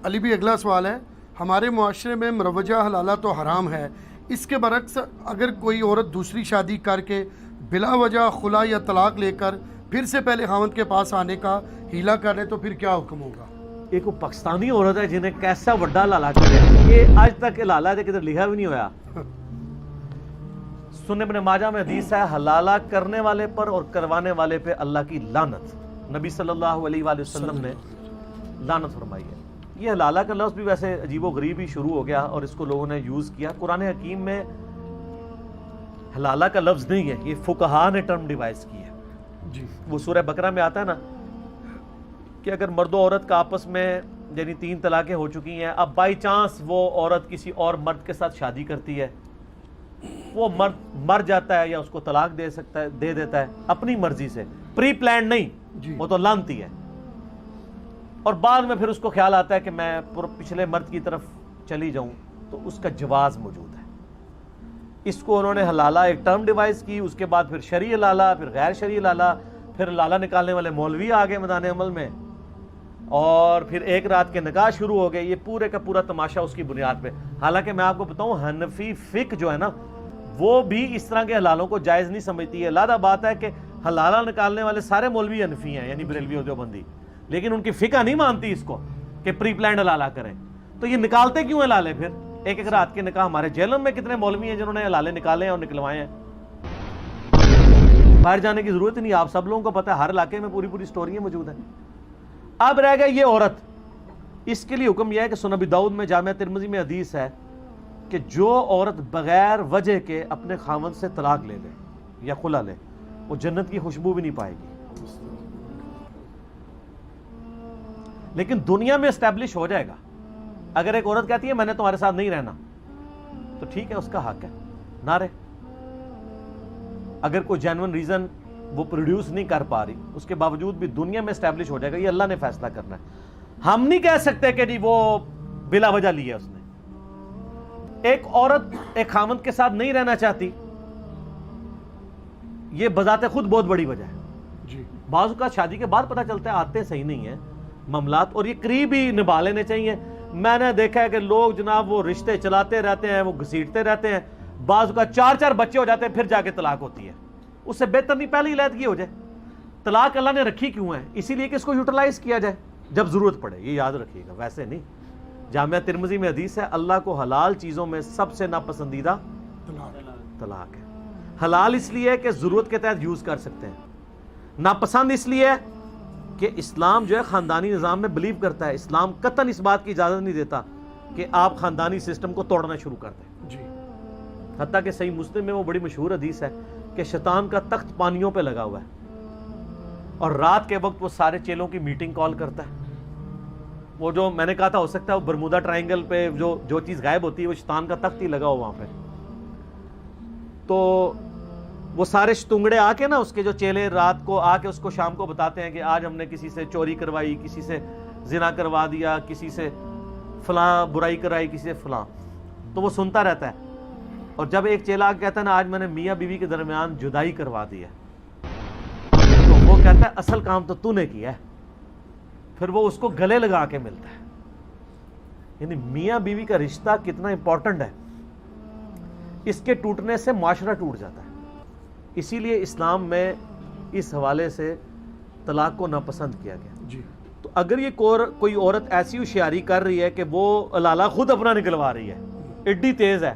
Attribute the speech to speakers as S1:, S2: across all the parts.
S1: علی بھی اگلا سوال ہے، ہمارے معاشرے میں مروجہ حلالہ تو حرام ہے، اس کے برعکس اگر کوئی عورت دوسری شادی کر کے بلا وجہ خلا یا طلاق لے کر پھر سے پہلے خاوند کے پاس آنے کا ہیلا کر لے تو پھر کیا حکم ہوگا؟
S2: ایک وہ پاکستانی عورت ہے جنہیں کیسا وڈا حلالہ کرے، یہ آج تک حلالہ ہے کدھر لکھا بھی نہیں ہوا۔ سنن ابن ماجہ میں حدیث ہے، حلالہ کرنے والے پر اور کروانے والے پہ اللہ کی لعنت، نبی صلی اللہ علیہ وآلہ وسلم نے لعنت فرمائی ہے۔ یہ حلالہ کا لفظ بھی ویسے عجیب و غریب ہی شروع ہو گیا اور اس کو لوگوں نے یوز کیا۔ قرآن حکیم میں حلالہ کا لفظ نہیں ہے، یہ فقہا نے ٹرم ڈیوائز کی ہے۔
S1: جی
S2: وہ سورہ بقرہ میں آتا ہے نا کہ اگر مرد و عورت کا آپس میں یعنی 3 طلاقیں ہو چکی ہیں، اب بائی چانس وہ عورت کسی اور مرد کے ساتھ شادی کرتی ہے، وہ مرد مر جاتا ہے یا اس کو طلاق دے دیتا ہے اپنی مرضی سے، پری پلانڈ نہیں،
S1: جی
S2: وہ تو لعنتی ہے، اور بعد میں پھر اس کو خیال آتا ہے کہ میں پچھلے مرد کی طرف چلی جاؤں، تو اس کا جواز موجود ہے۔ اس کو انہوں نے حلالہ ایک ٹرم ڈیوائز کی، اس کے بعد پھر شرعی حلالہ، پھر غیر شرعی حلالہ، پھر حلالہ نکالنے والے مولوی آگے میدان عمل میں، اور پھر ایک رات کے نکاح شروع ہو گئے۔ یہ پورے کا پورا تماشا اس کی بنیاد پہ، حالانکہ میں آپ کو بتاؤں حنفی فقہ جو ہے نا وہ بھی اس طرح کے حلالوں کو جائز نہیں سمجھتی ہے۔ علیحدہ بات ہے کہ حلالہ نکالنے والے سارے مولوی حنفی ہیں، یعنی بریلوی اور دیوبندی، لیکن ان کی فقہ نہیں مانتی اس کو کہ پری پلانڈ حلالہ کریں، تو یہ نکالتے کیوں ہیں حلالے؟ پھر ایک ایک رات کے نکاح، ہمارے جیلوں میں کتنے مولوی ہیں جنہوں نے حلالے نکالے ہیں اور نکلوائے ہیں، باہر جانے کی ضرورت نہیں، آپ سب لوگوں کو پتہ ہے، ہر علاقے میں پوری پوری سٹوریاں موجود ہیں۔ اب رہ گیا یہ عورت، اس کے لیے حکم یہ ہے کہ سنن ابی داؤد میں، جامعہ ترمذی میں حدیث ہے کہ جو عورت بغیر وجہ کے اپنے خاوند سے طلاق لے لے یا خلا لے، وہ جنت کی خوشبو بھی نہیں پائے گی، لیکن دنیا میں اسٹیبلش ہو جائے گا۔ اگر ایک عورت کہتی ہے میں نے تمہارے ساتھ نہیں رہنا، تو ٹھیک ہے، اس کا حق ہے نہ رہے۔ اگر کوئی جینوئن ریزن وہ پروڈیوس نہیں کر پا رہی، اس کے باوجود بھی دنیا میں اسٹیبلش ہو جائے گا، یہ اللہ نے فیصلہ کرنا ہے۔ ہم نہیں کہہ سکتے کہ جی وہ بلا وجہ لی ہے اس نے۔ ایک عورت ایک خاوند کے ساتھ نہیں رہنا چاہتی، یہ بذات خود بہت بڑی وجہ ہے۔
S1: جی
S2: بعض اوقات شادی کے بعد پتہ چلتا ہے آتے صحیح نہیں ہیں معاملات، اور یہ قریب ہی نبھا لینے چاہیے۔ میں نے دیکھا ہے کہ لوگ جناب وہ رشتے چلاتے رہتے ہیں، وہ گھسیٹتے رہتے ہیں، بعض اوقات 4 بچے ہو جاتے ہیں، پھر جا کے طلاق ہوتی ہے۔ اس سے بہتر نہیں پہلے علیحدگی ہو جائے۔ طلاق اللہ نے رکھی کیوں ہے؟ اسی لیے کہ اس کو یوٹیلائز کیا جائے جب ضرورت پڑے، یہ یاد رکھیے گا، ویسے نہیں۔ جامعہ ترمذی میں حدیث ہے، اللہ کو حلال چیزوں میں سب سے ناپسندیدہ طلاق ہے۔ حلال اس لیے کہ ضرورت کے تحت یوز کر سکتے ہیں، ناپسند اس لیے کہ اسلام جو ہے خاندانی نظام میں بلیو کرتا ہے۔ اسلام قطعاً اس بات کی اجازت نہیں دیتا کہ آپ خاندانی سسٹم کو توڑنا شروع کر دیں۔
S1: جی
S2: حتیٰ کہ صحیح مسلم میں وہ بڑی مشہور حدیث ہے کہ شیطان کا تخت پانیوں پہ لگا ہوا ہے، اور رات کے وقت وہ سارے چیلوں کی میٹنگ کال کرتا ہے۔ وہ جو میں نے کہا تھا ہو سکتا ہے وہ برمودا ٹرائنگل پہ جو چیز غائب ہوتی ہے وہ شیطان کا تخت ہی لگا ہوا وہاں پہ، تو وہ سارے شتونگڑے آ کے نا، اس کے جو چیلے رات کو آ کے اس کو شام کو بتاتے ہیں کہ آج ہم نے کسی سے چوری کروائی، کسی سے زنا کروا دیا، کسی سے فلاں برائی کرائی، کسی سے فلاں، تو وہ سنتا رہتا ہے۔ اور جب ایک چیلا کہتا ہے نا آج میں نے میاں بیوی کے درمیان جدائی کروا دی ہے، تو وہ کہتا ہے اصل کام تو نے کیا ہے۔ پھر وہ اس کو گلے لگا کے ملتا ہے۔ یعنی میاں بیوی کا رشتہ کتنا امپورٹنٹ ہے، اس کے ٹوٹنے سے معاشرہ ٹوٹ جاتا ہے۔ اسی لیے اسلام میں اس حوالے سے طلاق کو ناپسند کیا گیا۔
S1: جی
S2: تو اگر یہ کوئی عورت ایسی ہوشیاری کر رہی ہے کہ وہ حلالہ خود اپنا نکلوا رہی ہے، ایڈی تیز ہے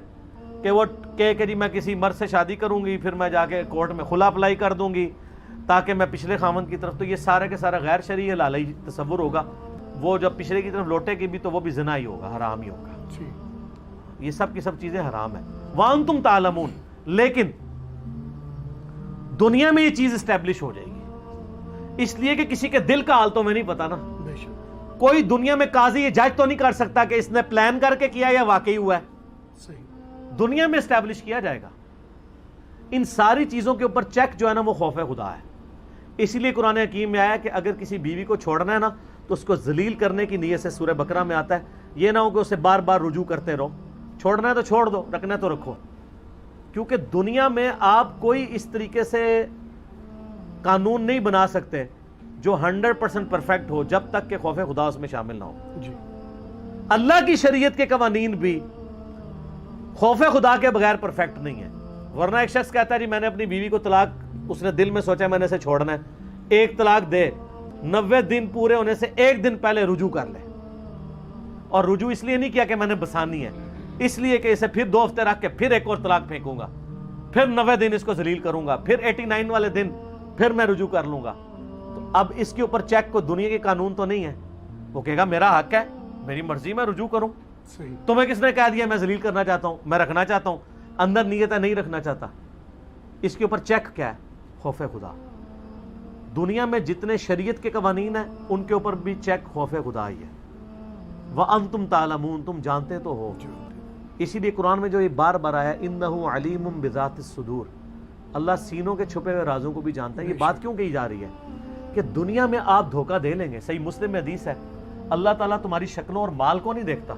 S2: کہ وہ کہے کہ جی میں کسی مرد سے شادی کروں گی، پھر میں جا کے کورٹ میں خلا اپلائی کر دوں گی تاکہ میں پچھلے خاوند کی طرف، تو یہ سارے کے سارا غیر شرعی حلالہ ہی تصور ہوگا۔ وہ جب پچھلے کی طرف لوٹے گی بھی تو وہ بھی زنا ہی ہوگا، حرام ہی ہوگا۔
S1: جی
S2: یہ سب کی سب چیزیں حرام ہیں، وَأَنْتُمْ تَعْلَمُونَ۔ لیکن دنیا میں یہ چیز اسٹیبلش ہو جائے گی، اس لیے کہ کسی کے دل کا حال تو میں نہیں پتا نا۔
S1: بے شک
S2: کوئی دنیا میں قاضی یہ جج تو نہیں کر سکتا کہ اس نے پلان کر کے کیا یا واقعی ہوا ہے،
S1: صحیح۔
S2: دنیا میں اسٹیبلش کیا جائے گا۔ ان ساری چیزوں کے اوپر چیک جو ہے نا وہ خوف خدا ہے۔ اسی لیے قرآن حکیم میں آیا کہ اگر کسی بیوی کو چھوڑنا ہے نا تو اس کو ذلیل کرنے کی نیت سے، سورہ بقرہ میں آتا ہے، یہ نہ ہو کہ اسے بار بار رجوع کرتے رہو، چھوڑنا ہے تو چھوڑ دو، رکھنا ہے تو رکھو، کیونکہ دنیا میں آپ کوئی اس طریقے سے قانون نہیں بنا سکتے جو 100% پرفیکٹ ہو جب تک کہ خوف خدا اس میں شامل نہ ہو۔
S1: جی
S2: اللہ کی شریعت کے قوانین بھی خوف خدا کے بغیر پرفیکٹ نہیں ہے. ورنہ ایک شخص کہتا ہے جی میں نے اپنی بیوی کو طلاق, اس نے دل میں سوچا میں نے اسے چھوڑنا ہے, ایک طلاق دے, 90 دن پورے ہونے سے ایک دن پہلے رجوع کر لے. اور رجوع اس لیے نہیں کیا کہ میں نے بسانی ہے, اس لیے کہ اسے پھر 2 ہفتے رکھ کے پھر ایک اور طلاق پھینکوں گا, پھر 90 دن اس کو ذلیل کروں گا, پھر 89 والے دن پھر میں رجوع کر لوں گا. تو اب اس کے اوپر چیک کو دنیا کے قانون تو نہیں ہے, وہ کہے گا میرا حق ہے, میری مرضی میں رجوع کروں. تمہیں کس نے کہہ دیا میں ذلیل کرنا چاہتا ہوں, میں رکھنا چاہتا ہوں, اندر نیت ہے نہیں رکھنا چاہتا. اس کے اوپر چیک کیا ہے؟ خوف خدا. دنیا میں جتنے شریعت کے قوانین ہیں ان کے اوپر بھی چیک خوف خدا ہی ہے. وَأَنْتُمْ تَعْلَمُونَ, تم جانتے تو ہو. اسی لیے قرآن میں جو یہ بار بار آیا اِنَّهُ عَلِيمٌ بِذَاتِ الصُّدُورِ, اللہ سینوں کے چھپے ہوئے رازوں کو بھی جانتا ہے. یہ بات کیوں کہی جا رہی ہے کہ دنیا میں آپ دھوکہ دے لیں گے. صحیح مسلم میں حدیث ہے, اللہ تعالیٰ تمہاری شکلوں اور مال کو نہیں دیکھتا,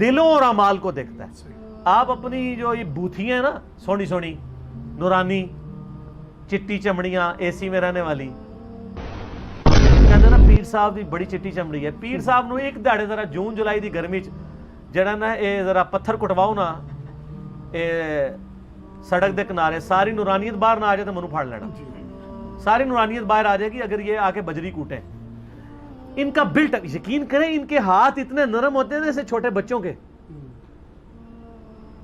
S2: دلوں اور اعمال کو دیکھتا ہے. آپ اپنی جو یہ بوتھی ہیں نا, سونی سونی نورانی چٹی چمڑیاں اے سی میں رہنے والی, کہتے نا پیر صاحب دی بڑی چٹی چمڑی ہے. پیر صاحب نو ایک دہاڑے ذرا جون جولائی دی گرمی جڑا نا اے ذرا پتھر کٹواؤ نا اے سڑک دے کنارے, ساری نورانیت باہر نہ آ جائے تو منو پھاڑ لینا. ساری نورانیت باہر آ جائے گی اگر یہ آ کے بجری کوٹے. ان کا بلٹ, یقین کریں ان کے ہاتھ اتنے نرم ہوتے ہیں جیسے چھوٹے بچوں کے.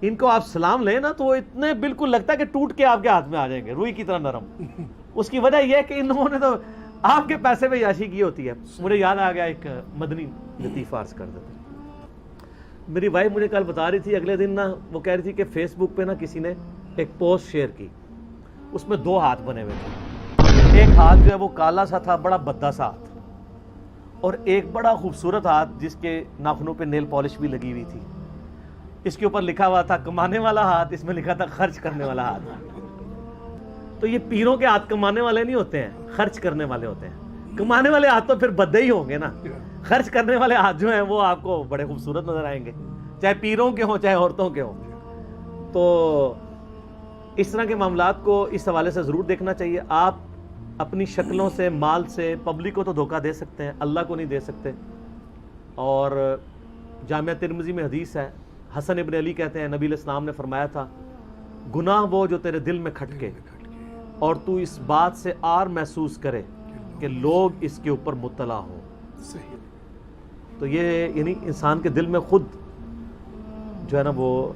S2: ان کو آپ سلام لیں نا تو وہ اتنے بالکل لگتا ہے کہ ٹوٹ کے آپ کے ہاتھ میں آ جائیں گے, روئی کی طرح نرم. اس کی وجہ یہ ہے کہ انہوں نے تو آپ کے پیسے پہ عیاشی کی ہوتی ہے. مجھے یاد آ گیا ایک مدنی لطیفہ عرض کر دیتے. میری وائف مجھے کل بتا رہی تھی, اگلے دن نا وہ کہہ رہی تھی کہ فیس بک پہ نا کسی نے ایک پوسٹ شیئر کی, اس میں 2 ہاتھ بنے ہوئے تھے. ایک ہاتھ جو ہے وہ کالا سا تھا, بڑا بھدا سا ہاتھ, اور ایک بڑا خوبصورت ہاتھ جس کے ناخنوں پہ نیل پالش بھی لگی ہوئی تھی. اس کے اوپر لکھا ہوا تھا کمانے والا ہاتھ, اس میں لکھا تھا خرچ کرنے والا ہاتھ. تو یہ پیروں کے ہاتھ کمانے والے نہیں ہوتے ہیں, خرچ کرنے والے ہوتے ہیں. کمانے والے ہاتھ تو پھر بدے ہی ہوں گے نا, خرچ کرنے والے ہاتھ جو ہیں وہ آپ کو بڑے خوبصورت نظر آئیں گے, چاہے پیروں کے ہوں چاہے عورتوں کے ہوں. تو اس طرح کے معاملات کو اس حوالے سے ضرور دیکھنا چاہیے. آپ اپنی شکلوں سے, مال سے پبلک کو تو دھوکہ دے سکتے ہیں, اللہ کو نہیں دے سکتے. اور جامعہ ترمذی میں حدیث ہے, حسن ابن علی کہتے ہیں نبی علیہ السلام نے فرمایا تھا گناہ وہ جو تیرے دل میں کھٹکے اور تو اس بات سے آر محسوس کرے کہ لوگ اس کے اوپر مطلع ہوں. تو یہ یعنی انسان کے دل میں خود جو ہے نا وہ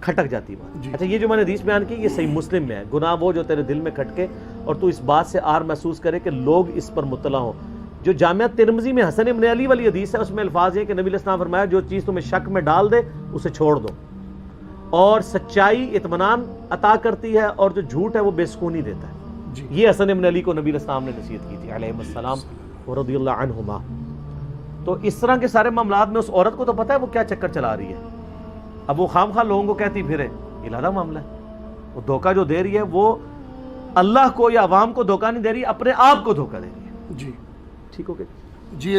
S2: کھٹک جاتی بات. اچھا, یہ جو میں نے حدیث بیان کی یہ صحیح مسلم میں ہے, گناہ وہ جو تیرے دل میں کھٹکے اور تو اس بات سے آر محسوس کرے کہ لوگ اس پر مطلع ہوں. جو جامعہ ترمذی میں حسن ابن علی والی حدیث ہے اس میں الفاظ یہ کہ نبی علیہ السلام فرمایا جو چیز تمہیں شک میں ڈال دے اسے چھوڑ دو, اور سچائی اطمینان عطا کرتی ہے اور جو جھوٹ ہے وہ بے سکونی دیتا ہے. یہ حسن ابن علی کو نبی علیہ السلام نے نصیحت کی تھی علیہ السلام ورضی اللہ عنہما. تو اس طرح کے سارے معاملات میں اس عورت کو تو پتہ ہے وہ کیا چکر چلا رہی ہے. اب وہ خام خواہ لوگوں کو کہتی پھرے, یہ علیحدہ معاملہ ہے. وہ دھوکہ جو دے رہی ہے وہ اللہ کو یا عوام کو دھوکہ نہیں دے رہی, اپنے آپ کو دھوکہ دے رہی ہے.
S1: جی
S2: ٹھیک ہو گیا.
S1: جی